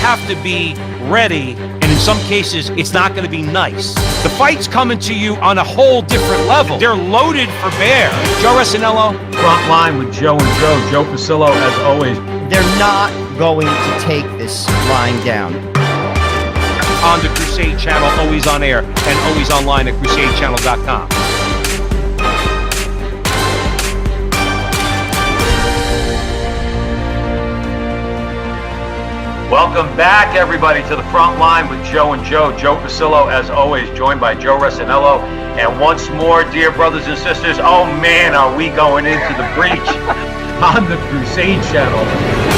have to be ready, and in some cases, it's not going to be nice. The fight's coming to you on a whole different level. They're loaded for bear. Joe Resinello. Frontline with Joe and Joe Pasillo, as always. They're not going to take this lying down. On the Crusade Channel, always on air, and always online at crusadechannel.com. Welcome back, everybody, to the front line with Joe and Joe Pasillo, as always, joined by Joe Resinello. And once more, dear brothers and sisters, oh man, are we going into the breach on the Crusade Channel.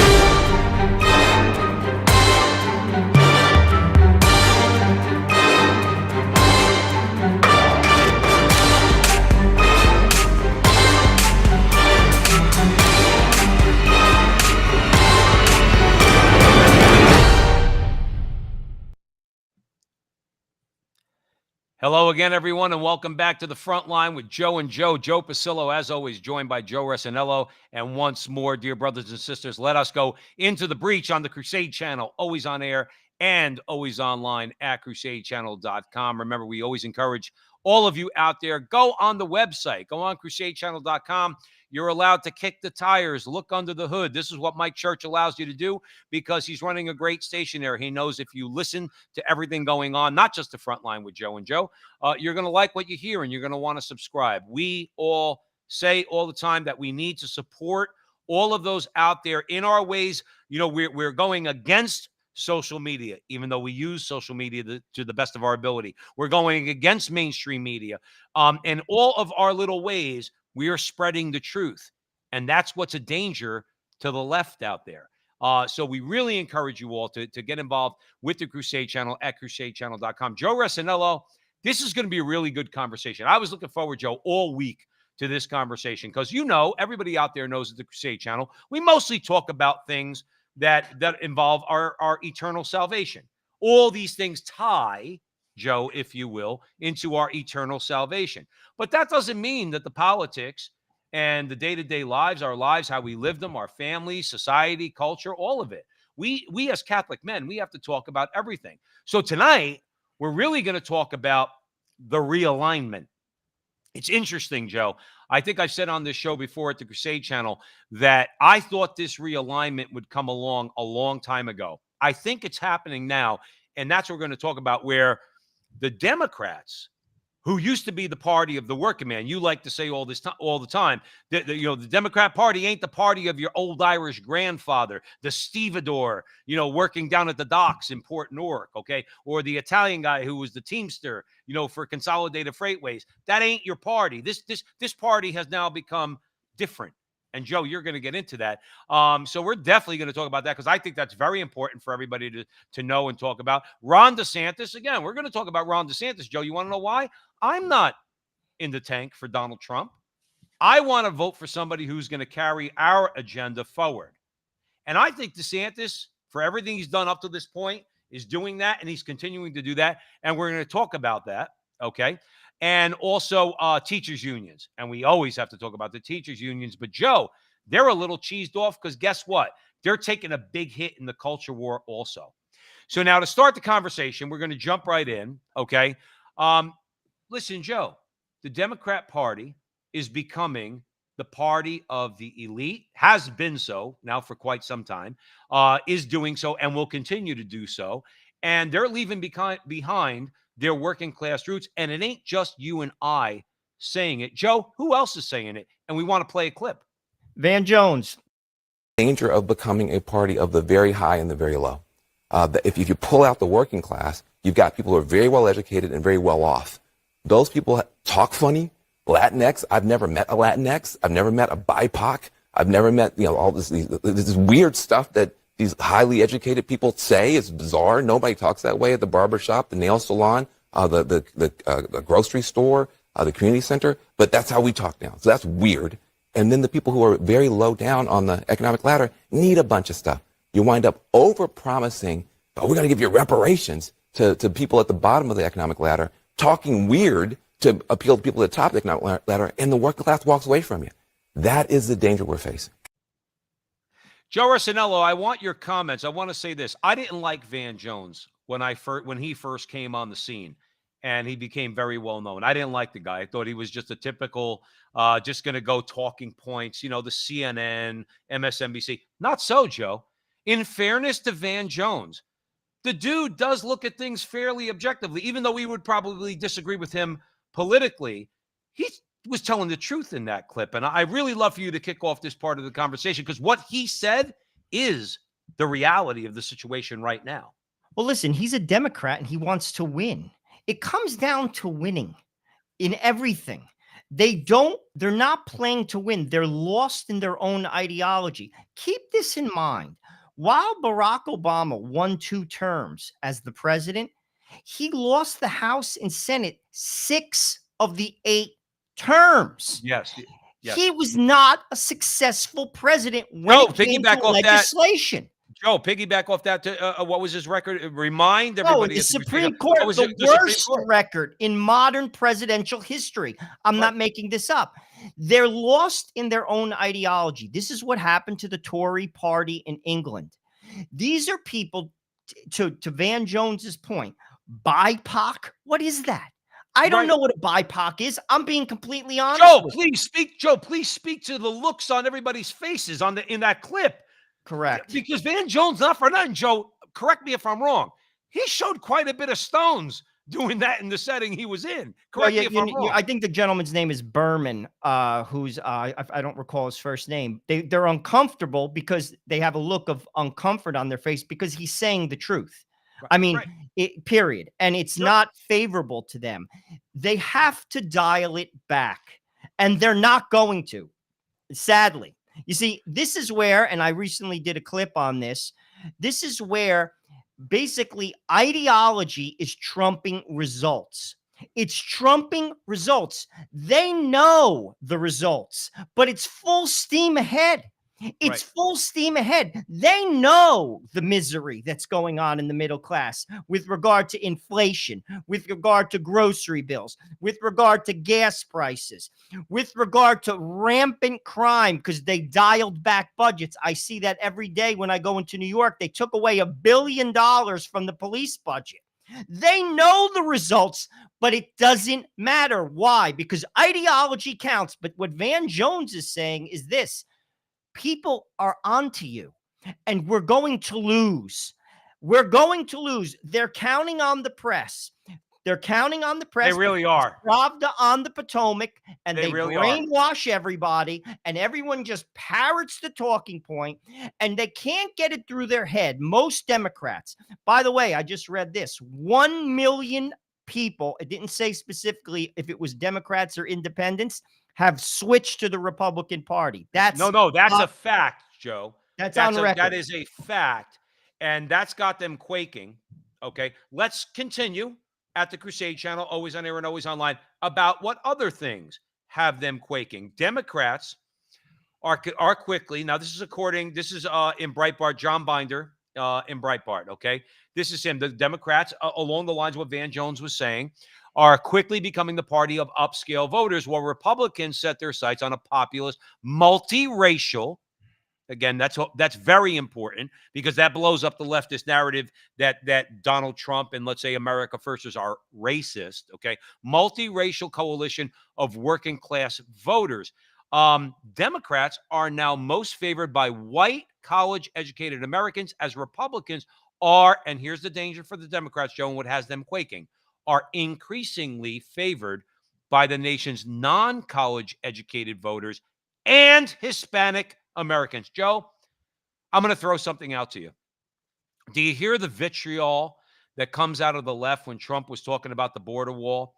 Hello again, everyone, and welcome back to the front line with Joe and Joe Pasillo, as always, joined by Joe Resinello. And once more, dear brothers and sisters, let us go into the breach on the Crusade Channel, always on air and always online at crusadechannel.com. Remember, we always encourage all of you out there, go on the website, go on crusadechannel.com. You're allowed to kick the tires, look under the hood. This is what Mike Church allows you to do because he's running a great station there. He knows if you listen to everything going on, not just the front line with Joe and Joe, you're going to like what you hear and you're going to want to subscribe. We all say all the time that we need to support all of those out there in our ways. You know, we're going against social media, even though we use social media to the best of our ability. We're going against mainstream media. In all of our little ways, we are spreading the truth. And that's what's a danger to the left out there. So we really encourage you all to get involved with the Crusade Channel at crusadechannel.com. Joe Resinello, this is going to be a really good conversation. I was looking forward, Joe, all week to this conversation because, you know, everybody out there knows at the Crusade Channel, we mostly talk about things that involve our eternal salvation. All these things tie, Joe, if you will, into our eternal salvation. But that doesn't mean that the politics and the day-to-day lives, our lives, how we live them, our family, society, culture, all of it. We as Catholic men, we have to talk about everything. So tonight, we're really going to talk about the realignment. It's interesting, Joe. I think I've said on this show before at the Crusade Channel that I thought this realignment would come along a long time ago. I think it's happening now, and that's what we're going to talk about, where the Democrats, who used to be the party of the working man, you like to say all the time, the Democrat Party ain't the party of your old Irish grandfather, the stevedore, working down at the docks in Port Newark, okay, or the Italian guy who was the teamster, for Consolidated Freightways. That ain't your party. This party has now become different. And Joe, you're going to get into that. So we're definitely going to talk about that because I think that's very important for everybody to know and talk about. Ron DeSantis, again, we're going to talk about Ron DeSantis. Joe, you want to know why? I'm not in the tank for Donald Trump. I want to vote for somebody who's going to carry our agenda forward. And I think DeSantis, for everything he's done up to this point, is doing that, and he's continuing to do that. And we're going to talk about that, okay? And also teachers' unions. And we always have to talk about the teachers' unions. But, Joe, they're a little cheesed off because guess what? They're taking a big hit in the culture war also. So now to start the conversation, we're going to jump right in, okay? Listen, Joe, the Democrat Party is becoming the party of the elite, has been so now for quite some time, is doing so and will continue to do so. And they're leaving behind their working class roots. And it ain't just you and I saying it. Joe, who else is saying it? And we want to play a clip. Van Jones. Danger of becoming a party of the very high and the very low. If you pull out the working class, you've got people who are very well educated and very well off. Those people talk funny. Latinx, I've never met a Latinx. I've never met a BIPOC. I've never met, all this weird stuff that these highly educated people say. Is bizarre. Nobody talks that way at the barbershop, the nail salon, the grocery store, the community center. But that's how we talk now. So that's weird. And then the people who are very low down on the economic ladder need a bunch of stuff. You wind up over-promising, we're going to give you reparations to people at the bottom of the economic ladder, talking weird to appeal to people at the top of the economic ladder, and the working class walks away from you. That is the danger we're facing. Joe Rossinello, I want your comments. I want to say this. I didn't like Van Jones when he first came on the scene, and he became very well known. I didn't like the guy. I thought he was just a typical, just going to go talking points. You know, the CNN, MSNBC. Not so, Joe. In fairness to Van Jones, the dude does look at things fairly objectively, even though we would probably disagree with him politically. He was telling the truth in that clip. And I really love for you to kick off this part of the conversation, because what he said is the reality of the situation right now. Well, listen, he's a Democrat and he wants to win. It comes down to winning in everything. They're not playing to win. They're lost in their own ideology. Keep this in mind. While Barack Obama won 2 terms as the president, he lost the House and Senate 6 of the 8 terms. Yes. He was not a successful president when it came to legislation. Joe, piggyback off that. What was his record? Remind everybody. The Supreme Court, the worst record in modern presidential history. I'm not making this up. They're lost in their own ideology. This is what happened to the Tory party in England. These are people, to Van Jones's point, BIPOC. What is that? I don't know what a BIPOC is. I'm being completely honest. Joe, please speak. Joe, please speak to the looks on everybody's faces in that clip. Correct. Because Van Jones, not for nothing, Joe, correct me if I'm wrong, he showed quite a bit of stones doing that in the setting he was in. Correct me if I'm wrong. I think the gentleman's name is Berman, who's I don't recall his first name. They're uncomfortable because they have a look of uncomfort on their face because he's saying the truth. I mean, period. And it's not favorable to them. They have to dial it back, and they're not going to, sadly. You see, this is where, and I recently did a clip on this, this is where basically ideology is trumping results. It's trumping results. They know the results, but it's full steam ahead. It's full steam ahead. They know the misery that's going on in the middle class with regard to inflation, with regard to grocery bills, with regard to gas prices, with regard to rampant crime because they dialed back budgets. I see that every day when I go into New York. They took away $1 billion from the police budget. They know the results, but it doesn't matter. Why? Because ideology counts. But what Van Jones is saying is this. People are onto you, and we're going to lose. We're going to lose. They're counting on the press. They're counting on the press. They really are. Pravda on the Potomac, and they really brainwash everybody, and everyone just parrots the talking point, and they can't get it through their head. Most Democrats, by the way, I just read this, 1 million people, it didn't say specifically if it was Democrats or independents, have switched to the Republican Party. That's a fact, Joe. That's on record. That is a fact, and that's got them quaking. Okay, let's continue at the Crusade Channel, always on air and always online, about what other things have them quaking. Democrats are quickly, now this is in Breitbart, John Binder in Breitbart, okay? This is him. The Democrats, along the lines of what Van Jones was saying, are quickly becoming the party of upscale voters, while Republicans set their sights on a populist, multiracial. Again, that's very important because that blows up the leftist narrative that Donald Trump and, let's say, America Firsters are racist. Okay, multiracial coalition of working class voters. Democrats are now most favored by white college-educated Americans, as Republicans are, and here's the danger for the Democrats, Joe, and what has them quaking, are increasingly favored by the nation's non-college educated voters and Hispanic Americans. Joe, I'm going to throw something out to you. Do you hear the vitriol that comes out of the left when Trump was talking about the border wall?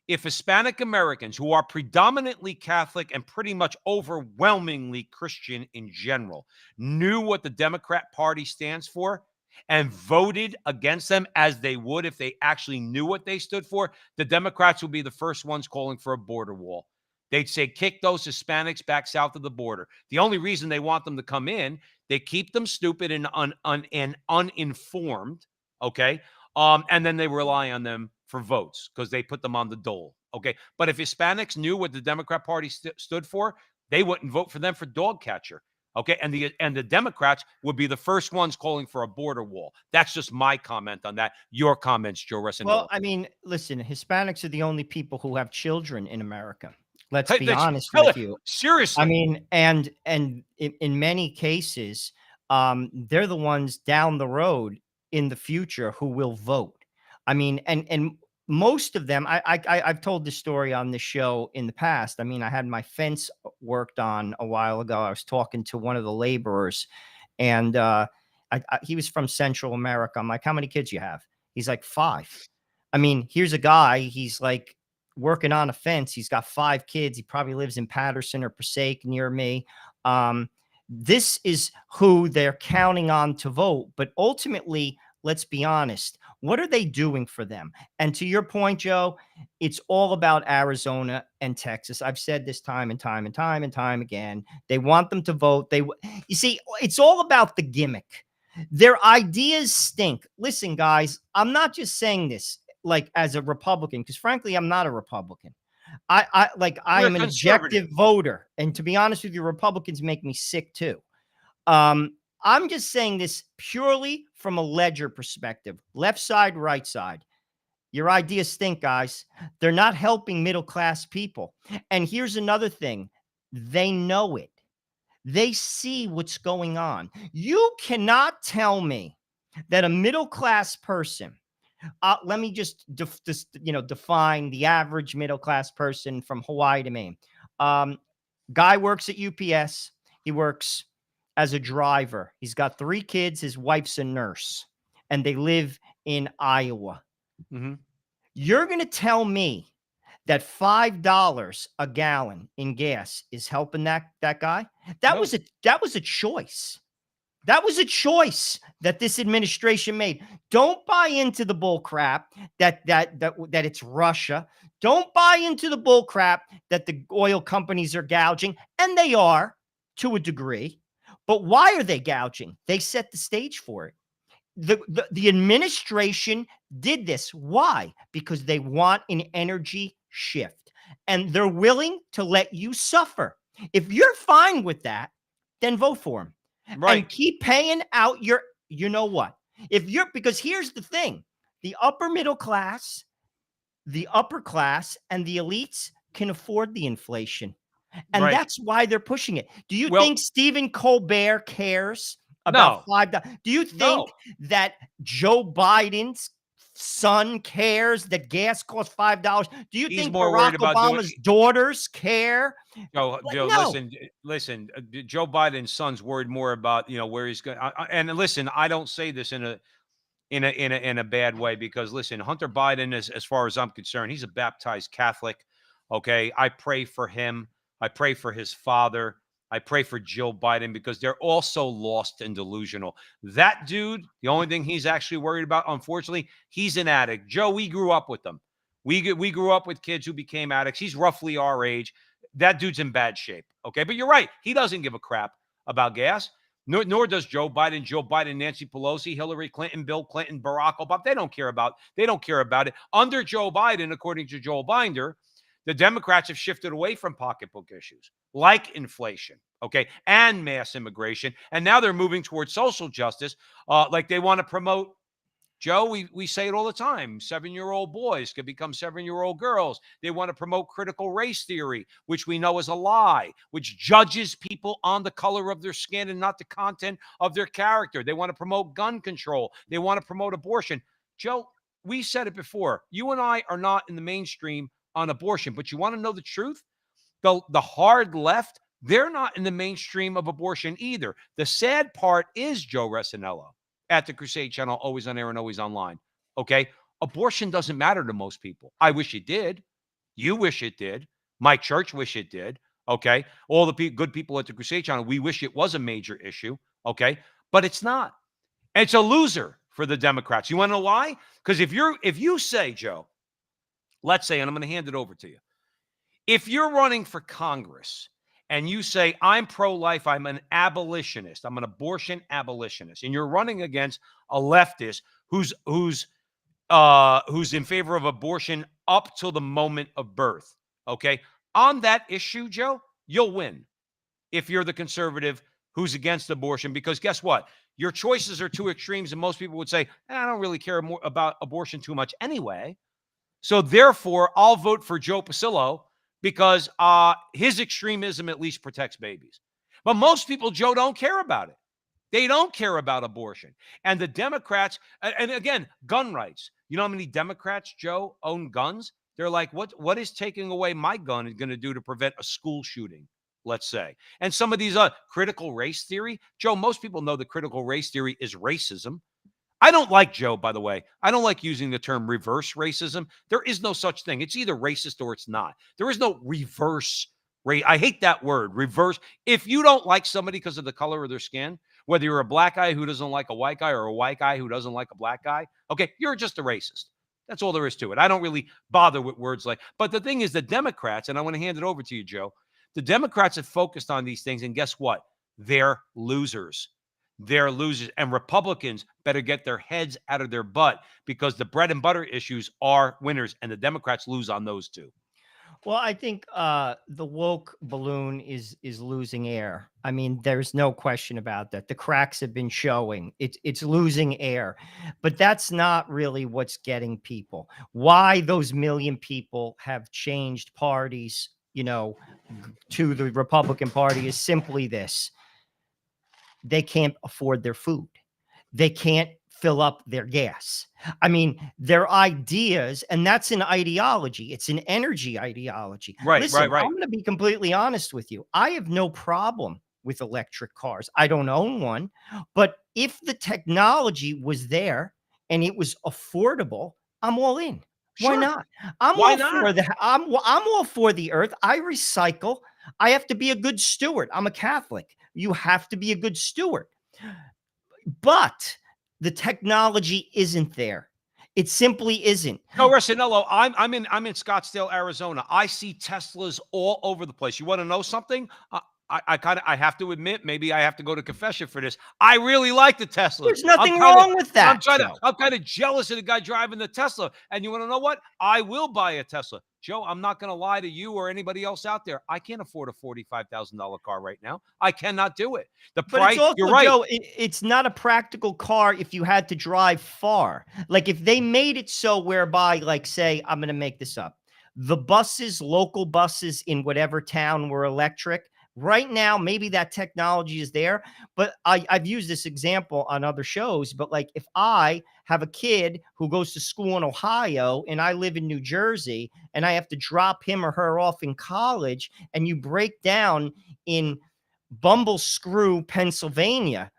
If Hispanic Americans, who are predominantly Catholic and pretty much overwhelmingly Christian in general, knew what the Democrat Party stands for and voted against them as they would if they actually knew what they stood for, the Democrats would be the first ones calling for a border wall. They'd say, kick those Hispanics back south of the border. The only reason they want them to come in, they keep them stupid and uninformed, okay? And then they rely on them for votes because they put them on the dole, okay? But if Hispanics knew what the Democrat Party stood for, they wouldn't vote for them for dog catcher. Okay, and the Democrats would be the first ones calling for a border wall. That's just my comment on that. Your comments, Joe Well, Resinello. I mean, listen, Hispanics are the only people who have children in America. Let's Hey, be honest tell with it you. I seriously. mean, and in many cases, they're the ones down the road in the future who will vote. I mean, and most of them, I've told this story on the show in the past. I mean, I had my fence worked on a while ago. I was talking to one of the laborers, and he was from Central America. I'm like, "How many kids you have?" He's like, "5." I mean, here's a guy. He's like working on a fence. He's got 5 kids. He probably lives in Patterson or Passaic near me. This is who they're counting on to vote. But ultimately, let's be honest. What are they doing for them? And to your point, Joe, it's all about Arizona and Texas. I've said this time and time and time and time again. They want them to vote. You see, it's all about the gimmick. Their ideas stink. Listen, guys, I'm not just saying this like as a Republican, because frankly, I'm not a Republican. I You're a am an conservative. objective voter. And to be honest with you, Republicans make me sick too. I'm just saying this purely from a ledger perspective, left side, right side. Your ideas stink, guys. They're not helping middle class people. And here's another thing, they know it. They see what's going on. You cannot tell me that a middle class person, let me just define the average middle class person from Hawaii to Maine. Guy works at UPS. He works as a driver. He's got 3 kids. His wife's a nurse, and they live in Iowa. Mm-hmm. You're going to tell me that $5 a gallon in gas is helping that guy? That was a choice. That was a choice that this administration made. Don't buy into the bull crap that it's Russia. Don't buy into the bull crap that the oil companies are gouging, and they are to a degree. But why are they gouging? They set the stage for it. The administration did this. Why? Because they want an energy shift, and they're willing to let you suffer. If you're fine with that, then vote for them. Right. And keep paying out your, you know what? Because here's the thing, the upper middle class, the upper class, and the elites can afford the inflation. And Right. that's why they're pushing it. Do you Well, think Stephen Colbert cares No. about $5? Do you think No. that Joe Biden's son cares that gas costs $5? Do you He's think more Barack worried about doing Obama's daughters care? Joe, No. listen. Joe Biden's son's worried more about where he's going. And listen, I don't say this in a bad way, because listen, Hunter Biden is, as far as I'm concerned, he's a baptized Catholic. Okay, I pray for him. I pray for his father. I pray for Jill Biden, because they're all so lost and delusional. That dude, the only thing he's actually worried about, unfortunately, he's an addict. Joe, we grew up with them. We grew up with kids who became addicts. He's roughly our age. That dude's in bad shape. Okay, but you're right. He doesn't give a crap about gas. Nor does Joe Biden, Nancy Pelosi, Hillary Clinton, Bill Clinton, Barack Obama. They don't care about it. Under Joe Biden, according to Joel Binder, the Democrats have shifted away from pocketbook issues like inflation, okay, and mass immigration. And now they're moving towards social justice. Like they want to promote, Joe, we say it all the time, 7-year-old boys could become 7-year-old girls. They want to promote critical race theory, which we know is a lie, which judges people on the color of their skin and not the content of their character. They want to promote gun control. They want to promote abortion. Joe, we said it before. You and I are not in the mainstream on abortion, but you want to know the truth? The hard left, they're not in the mainstream of abortion either. The sad part is, Joe Resinello, at the Crusade Channel, always on air and always online. Okay. Abortion doesn't matter to most people. I wish it did. You wish it did. My church wish it did. Okay. All the good people at the Crusade Channel, we wish it was a major issue. Okay. But it's not. And it's a loser for the Democrats. You want to know why? Because if you say, Joe, let's say, and I'm going to hand it over to you, if you're running for Congress and you say, I'm pro-life, I'm an abolitionist, I'm an abortion abolitionist, and you're running against a leftist who's in favor of abortion up till the moment of birth, okay? On that issue, Joe, you'll win if you're the conservative who's against abortion, because guess what? Your choices are too extremes, and most people would say, I don't really care more about abortion too much anyway. So therefore, I'll vote for Joe Pasillo because his extremism at least protects babies. But most people, Joe, don't care about it. They don't care about abortion. And the Democrats, and again, gun rights. You know how many Democrats, Joe, own guns? They're like, what is taking away my gun going to do to prevent a school shooting, let's say? And some of these critical race theory, Joe, most people know that critical race theory is racism. I don't like, Joe, by the way, I don't like using the term reverse racism. There is no such thing. It's either racist or it's not. There is no reverse race. I hate that word, reverse. If you don't like somebody because of the color of their skin, whether you're a black guy who doesn't like a white guy or a white guy who doesn't like a black guy, okay, you're just a racist. That's all there is to it. I don't really bother with words like, but the thing is, the Democrats, and I want to hand it over to you, Joe, the Democrats have focused on these things, and guess what? They're losers. They're losers. And Republicans better get their heads out of their butt, because the bread and butter issues are winners, and the Democrats lose on those two. Well, I think the woke balloon is losing air. I mean, there's no question about that. The cracks have been showing. It's losing air, but that's not really what's getting people. Why those million people have changed parties, to the Republican Party is simply this: they can't afford their food. They can't fill up their gas. I mean, their ideas, and that's an ideology. It's an energy ideology. Right, Listen, right. I'm going to be completely honest with you. I have no problem with electric cars. I don't own one, but if the technology was there and it was affordable, I'm all in. Why Sure. not? I'm all for the earth. I recycle. I have to be a good steward. I'm a Catholic. You have to be a good steward. But the technology isn't there. It simply isn't. No, Rossinello, I'm in Scottsdale, Arizona. I see Teslas all over the place. You want to know something? I have to admit, maybe I have to go to confession for this. I really like the Tesla. There's nothing wrong with that. I'm kind of jealous of the guy driving the Tesla. And you want to know what? I will buy a Tesla. Joe, I'm not going to lie to you or anybody else out there. I can't afford a $45,000 car right now. I cannot do it. The But price, it's also, you're right. Joe, it's not a practical car if you had to drive far. Like if they made it so whereby, like, say, I'm going to make this up, the buses, local buses in whatever town were electric. Right now, maybe that technology is there, but I've used this example on other shows. But like, if I have a kid who goes to school in Ohio and I live in New Jersey and I have to drop him or her off in college, and you break down in Bumble Screw, Pennsylvania,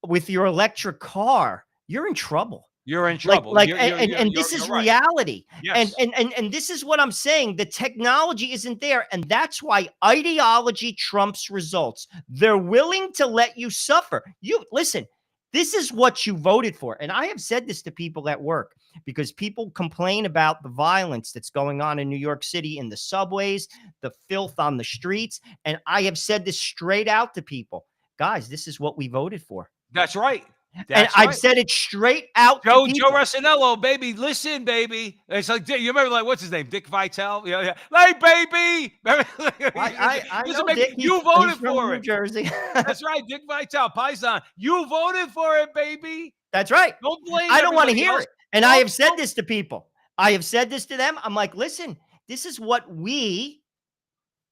with your electric car, you're in trouble. You're in trouble. And this is reality. Yes. And this is what I'm saying. The technology isn't there. And that's why ideology trumps results. They're willing to let you suffer. You listen, this is what you voted for. And I have said this to people at work, because people complain about the violence that's going on in New York City, in the subways, the filth on the streets. And I have said this straight out to people. Guys, this is what we voted for. That's right. I've said it straight out. Joe Rossinello, baby, listen, baby. It's like, you remember, like, what's his name? Dick Vitale? Yeah. Hey, baby. I know Dick. You voted for New it. Jersey. That's right. Dick Vitale, Paisan. You voted for it, baby. That's right. Don't blame I don't want to hear else. it. And I have said this to people. I have said this to them. I'm like, listen, this is what we,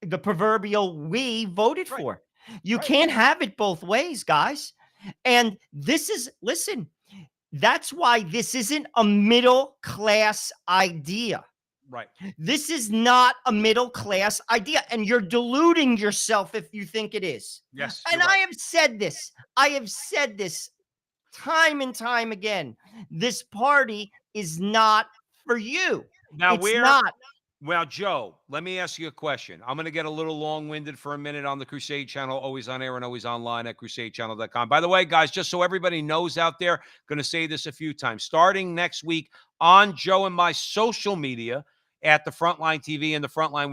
the proverbial we, voted for. You can't have it both ways, guys. And this is, listen, that's why this isn't a middle class idea. Right. This is not a middle class idea. And you're deluding yourself if you think it is. Yes. And I have said this. I have said this time and time again. This party is not for you. Now, it's not. Well, Joe, let me ask you a question. I'm going to get a little long-winded for a minute on the Crusade channel, always on air and always online at crusadechannel.com. By the way, guys, just so everybody knows out there, going to say this a few times. Starting next week on Joe and my social media at the Frontline TV and the Frontline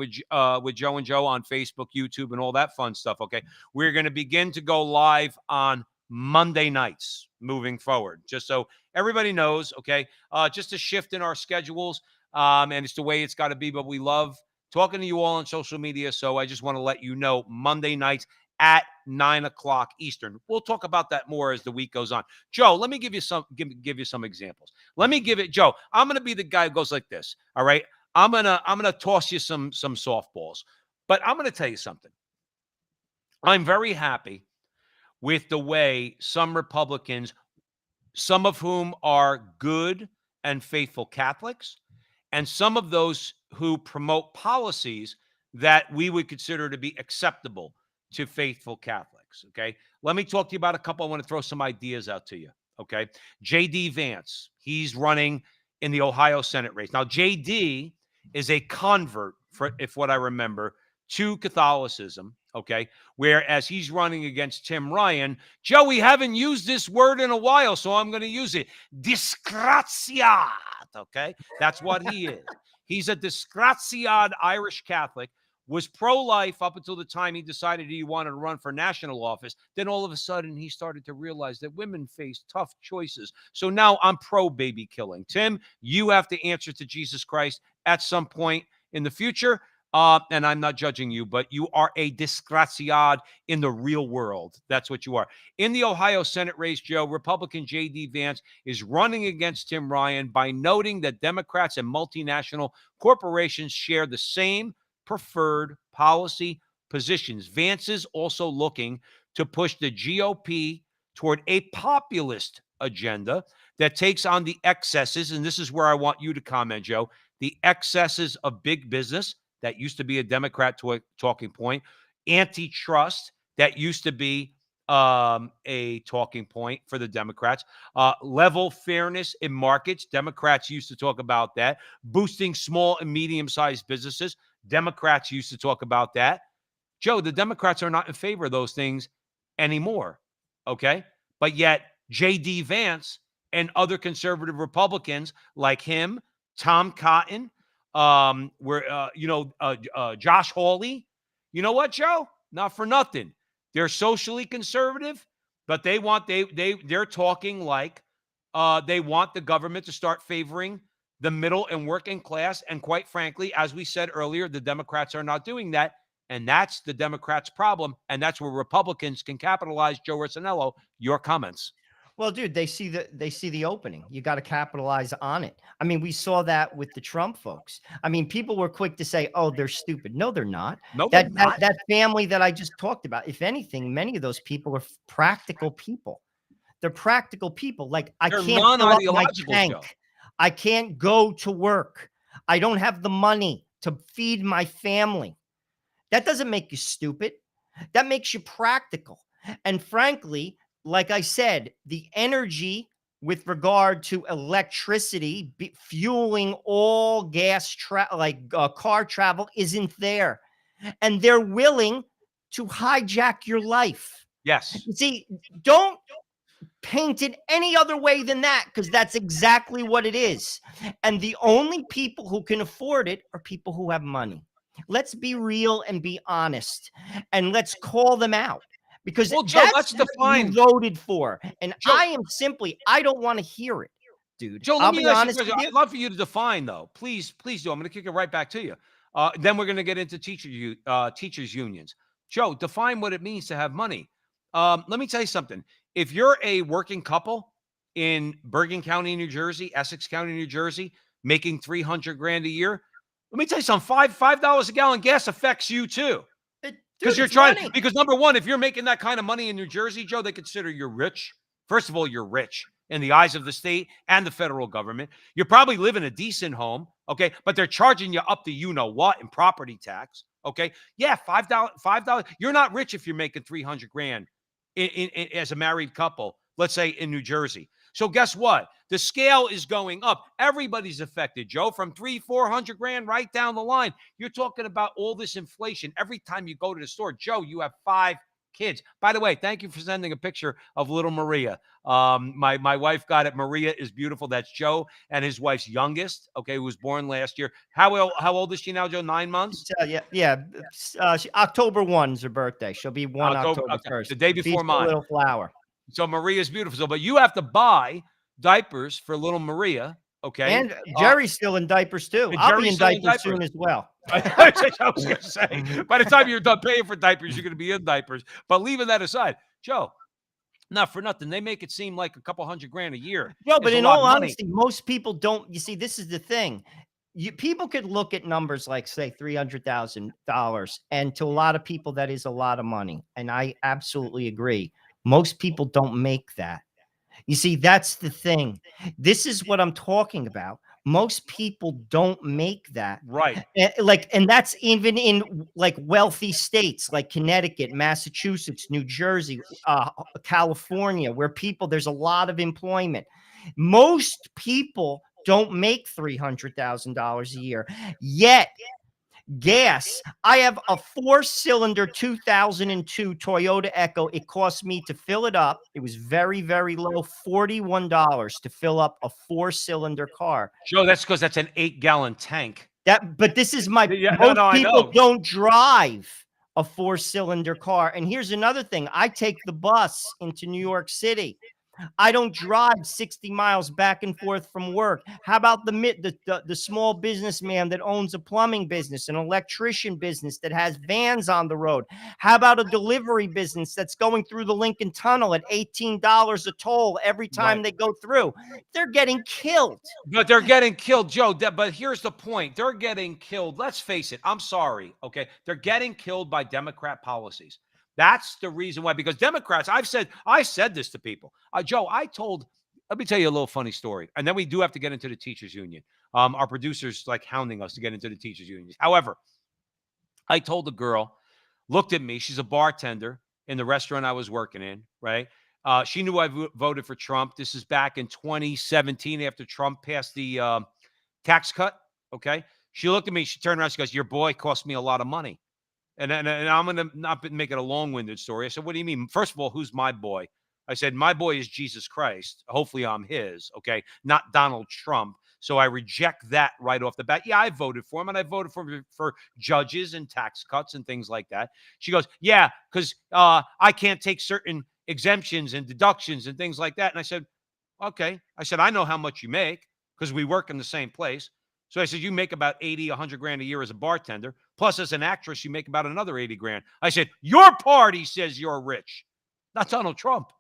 with Joe and Joe on Facebook, YouTube, and all that fun stuff, okay? We're going to begin to go live on Monday nights moving forward, just so everybody knows, okay? Just a shift in our schedules. And it's the way it's got to be, but we love talking to you all on social media. So I just want to let you know, Monday nights at 9 o'clock Eastern. We'll talk about that more as the week goes on. Joe, let me give you some examples. Let me give it, Joe. I'm going to be the guy who goes like this. All right. I'm gonna toss you some softballs, but I'm going to tell you something. I'm very happy with the way some Republicans, some of whom are good and faithful Catholics, and some of those who promote policies that we would consider to be acceptable to faithful Catholics. Okay. Let me talk to you about a couple. I want to throw some ideas out to you. Okay. J.D. Vance, he's running in the Ohio Senate race. Now, J.D. is a convert, if what I remember, to Catholicism. Okay. Whereas he's running against Tim Ryan. Joe, we haven't used this word in a while, so I'm going to use it. Disgraziat. Okay. That's what he is. He's a disgraziad Irish Catholic, was pro-life up until the time he decided he wanted to run for national office. Then all of a sudden he started to realize that women face tough choices. So now I'm pro-baby killing. Tim, you have to answer to Jesus Christ at some point in the future. And I'm not judging you, but you are a disgraziad in the real world. That's what you are. In the Ohio Senate race, Joe, Republican J.D. Vance is running against Tim Ryan by noting that Democrats and multinational corporations share the same preferred policy positions. Vance is also looking to push the GOP toward a populist agenda that takes on the excesses, and this is where I want you to comment, Joe, the excesses of big business. That used to be a Democrat talking point. Antitrust, that used to be a talking point for the Democrats. Level fairness in markets, Democrats used to talk about that. Boosting small and medium-sized businesses, Democrats used to talk about that. Joe, the Democrats are not in favor of those things anymore, okay? But yet, J.D. Vance and other conservative Republicans like him, Tom Cotton, Josh Hawley. You know what, Joe? Not for nothing. They're socially conservative, but they're talking like they want the government to start favoring the middle and working class. And quite frankly, as we said earlier, the Democrats are not doing that. And that's the Democrats' problem. And that's where Republicans can capitalize. Joe Rossinello, your comments. Well, dude, they see the opening. You got to capitalize on it. I mean, we saw that with the Trump folks. I mean, people were quick to say, "Oh, they're stupid." No, they're not. No, they're not. That family that I just talked about. If anything, many of those people are practical people. They're practical people. Like I can't fill up my tank. Joe. I can't go to work. I don't have the money to feed my family. That doesn't make you stupid. That makes you practical. And frankly, like I said, the energy with regard to electricity fueling all gas car travel isn't there. And they're willing to hijack your life. Yes. See, don't paint it any other way than that, because that's exactly what it is. And the only people who can afford it are people who have money. Let's be real and be honest, and let's call them out. Because well, Joe, let's define you voted for, and Joe, I don't want to hear it, dude. Joe, let me be honest with you. I'd love for you to define, though. Please do. I'm going to kick it right back to you. Then we're going to get into teachers unions. Joe, define what it means to have money. Let me tell you something. If you're a working couple in Bergen County, New Jersey, Essex County, New Jersey, making $300,000 a year, let me tell you something. $5 a gallon gas affects you too. Because you're trying. Money. Because number one, if you're making that kind of money in New Jersey, Joe, they consider you're rich. First of all, you're rich in the eyes of the state and the federal government. You probably live in a decent home, okay? But they're charging you up to you know what in property tax, okay? Yeah, $5. You're not rich if you're making $300,000 as a married couple. Let's say in New Jersey. So guess what? The scale is going up. Everybody's affected, Joe, from $300,000-$400,000 right down the line. You're talking about all this inflation. Every time you go to the store, Joe, you have 5 kids. By the way, thank you for sending a picture of little Maria. My wife got it. Maria is beautiful. That's Joe and his wife's youngest, okay, who was born last year. How old is she now, Joe? 9 months? October 1's her birthday. She'll be 1 October 1st. The day before mine. Little flower. So Maria's beautiful. But you have to buy diapers for little Maria Okay. And Jerry's still in diapers too. and I'll be Jerry's in still in diapers soon as well. I was going to say, by the time you're done paying for diapers, you're going to be in diapers. But leaving that aside, Joe, not for nothing, they make it seem like a couple $100,000 a year. No, but is a in lot all of money. honesty, most people don't. You see, this is the thing. People could look at numbers like, say, $300,000, and to a lot of people, that is a lot of money. And I absolutely agree. Most people don't make that. You see, that's the thing. This is what I'm talking about. Most people don't make that. Right. And that's even in like wealthy states like Connecticut, Massachusetts, New Jersey, California, where there's a lot of employment. Most people don't make $300,000 a year. Yet gas. I have a 4-cylinder 2002 Toyota Echo. It cost me to fill it up. It was very, very low, $41 to fill up a 4-cylinder car. Joe, that's because that's an 8-gallon tank. But this is most people don't drive a 4-cylinder car. And here's another thing. I take the bus into New York City. I don't drive 60 miles back and forth from work. How about the small businessman that owns a plumbing business, an electrician business that has vans on the road? How about a delivery business that's going through the Lincoln Tunnel at $18 a toll every time they go through? They're getting killed. But they're getting killed, Joe. But here's the point. They're getting killed. Let's face it. I'm sorry. Okay. They're getting killed by Democrat policies. That's the reason why, because Democrats, I said this to people. Joe, let me tell you a little funny story. And then we do have to get into the teachers union. Our producer's like hounding us to get into the teachers union. However, I told the girl, looked at me. She's a bartender in the restaurant I was working in, right? She knew I voted for Trump. This is back in 2017 after Trump passed the tax cut, okay? She looked at me. She turned around. She goes, your boy cost me a lot of money. And I'm going to not make it a long-winded story. I said, what do you mean? First of all, who's my boy? I said, my boy is Jesus Christ. Hopefully I'm his, okay? Not Donald Trump. So I reject that right off the bat. Yeah, I voted for him, and I voted for judges and tax cuts and things like that. She goes, yeah, because I can't take certain exemptions and deductions and things like that. And I said, okay. I said, I know how much you make because we work in the same place. So I said, you make about 80, 100 grand a year as a bartender. Plus, as an actress, you make about another 80 grand. I said, your party says you're rich. Not Donald Trump.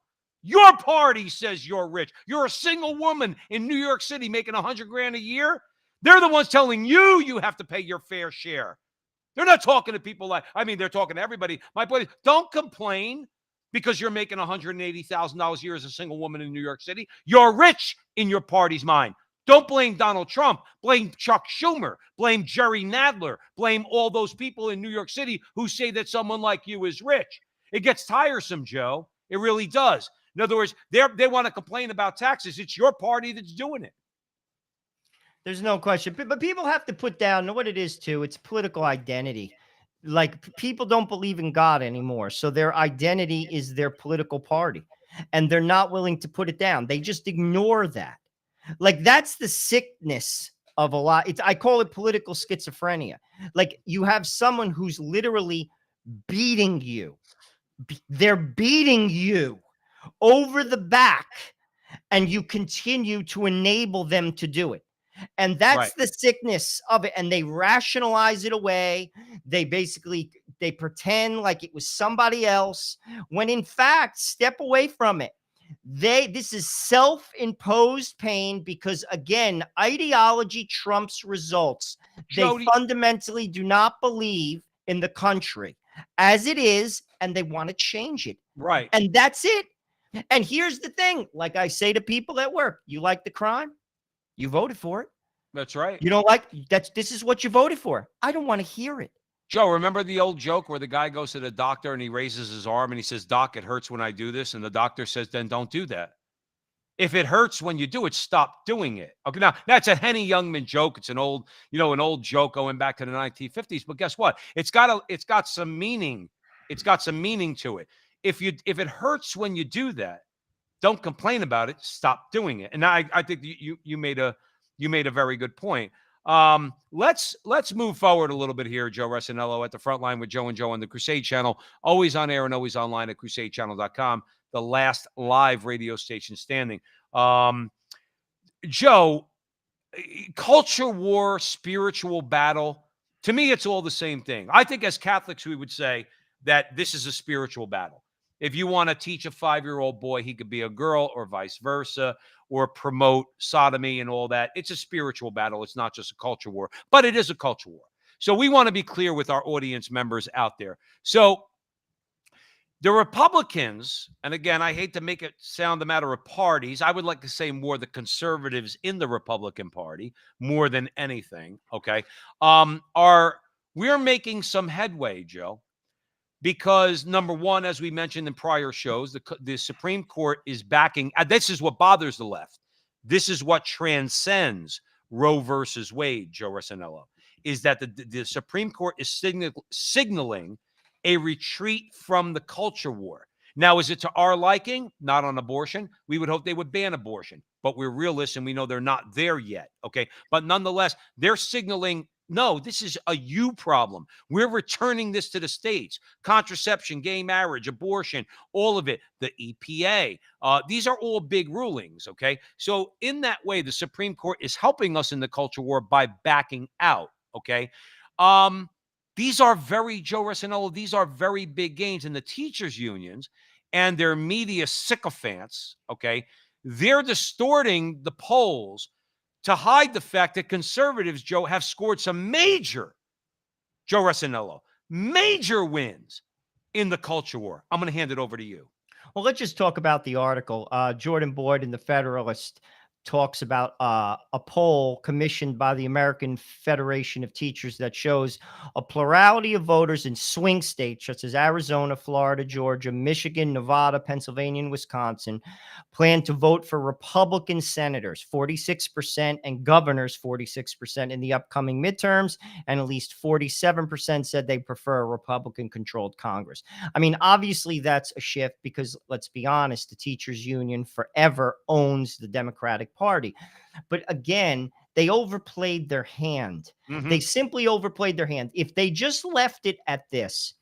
Your party says you're rich. You're a single woman in New York City making 100 grand a year. They're the ones telling you have to pay your fair share. They're not talking to people they're talking to everybody. My point is, don't complain because you're making $180,000 a year as a single woman in New York City. You're rich in your party's mind. Don't blame Donald Trump. Blame Chuck Schumer. Blame Jerry Nadler. Blame all those people in New York City who say that someone like you is rich. It gets tiresome, Joe. It really does. In other words, they want to complain about taxes. It's your party that's doing it. There's no question. But people have to put down what it is, too. It's political identity. Like, people don't believe in God anymore. So their identity is their political party. And they're not willing to put it down. They just ignore that. Like, that's the sickness of a lot. I call it political schizophrenia. Like, you have someone who's literally beating you. They're beating you over the back, and you continue to enable them to do it. And that's the sickness of it. And they rationalize it away. They pretend like it was somebody else, when in fact, step away from it. This is self-imposed pain because, again, ideology trumps results. They fundamentally do not believe in the country as it is, and they want to change it. Right. And that's it. And here's the thing. Like I say to people at work, you like the crime? You voted for it. That's right. You don't this is what you voted for. I don't want to hear it. Joe, remember the old joke where the guy goes to the doctor and he raises his arm and he says, Doc, it hurts when I do this. And the doctor says, then don't do that. If it hurts when you do it, stop doing it. Okay, now that's a Henny Youngman joke. It's an old joke going back to the 1950s. But guess what? It's got some meaning. It's got some meaning to it. If it hurts when you do that, don't complain about it. Stop doing it. And I think you made a very good point. Let's move forward a little bit here. Joe Resinello at the Frontline with Joe and Joe on the Crusade Channel, always on air and always online at crusadechannel.com, the last live radio station standing. Joe, culture war, spiritual battle. To me, it's all the same thing. I think as Catholics, we would say that this is a spiritual battle. If you want to teach a 5-year-old boy he could be a girl or vice versa, or promote sodomy and all that, it's a spiritual battle. It's not just a culture war, but it is a culture war. So we want to be clear with our audience members out there. So the Republicans, and again, I hate to make it sound a matter of parties. I would like to say more the conservatives in the Republican Party, more than anything, okay, we're making some headway, Joe, because number one, as we mentioned in prior shows, the Supreme Court is backing. This is what bothers the left. This is what transcends Roe versus Wade, Joe Rossinello, is that the Supreme Court is signaling a retreat from the culture war. Now, is it to our liking? Not on abortion. We would hope they would ban abortion, but we're realists and we know they're not there yet. Okay. But nonetheless, they're signaling, no, this is a you problem. We're returning this to the states. Contraception, gay marriage, abortion, all of it, the EPA. These are all big rulings. Okay. So in that way, the Supreme Court is helping us in the culture war by backing out. Okay. These are Joe Rossinello, these are very big gains. And the teachers' unions and their media sycophants, okay, they're distorting the polls to hide the fact that conservatives, Joe, have scored some major, Joe Rossinello, major wins in the culture war. I'm going to hand it over to you. Well, let's just talk about the article. Jordan Boyd in the Federalist talks about a poll commissioned by the American Federation of Teachers that shows a plurality of voters in swing states such as Arizona, Florida, Georgia, Michigan, Nevada, Pennsylvania, and Wisconsin plan to vote for Republican senators, 46%, and governors, 46% in the upcoming midterms, and at least 47% said they prefer a Republican-controlled Congress. I mean, obviously that's a shift because, let's be honest, the teachers union forever owns the Democratic Party. But again, they overplayed their hand. They simply overplayed their hand. If they just left it at this,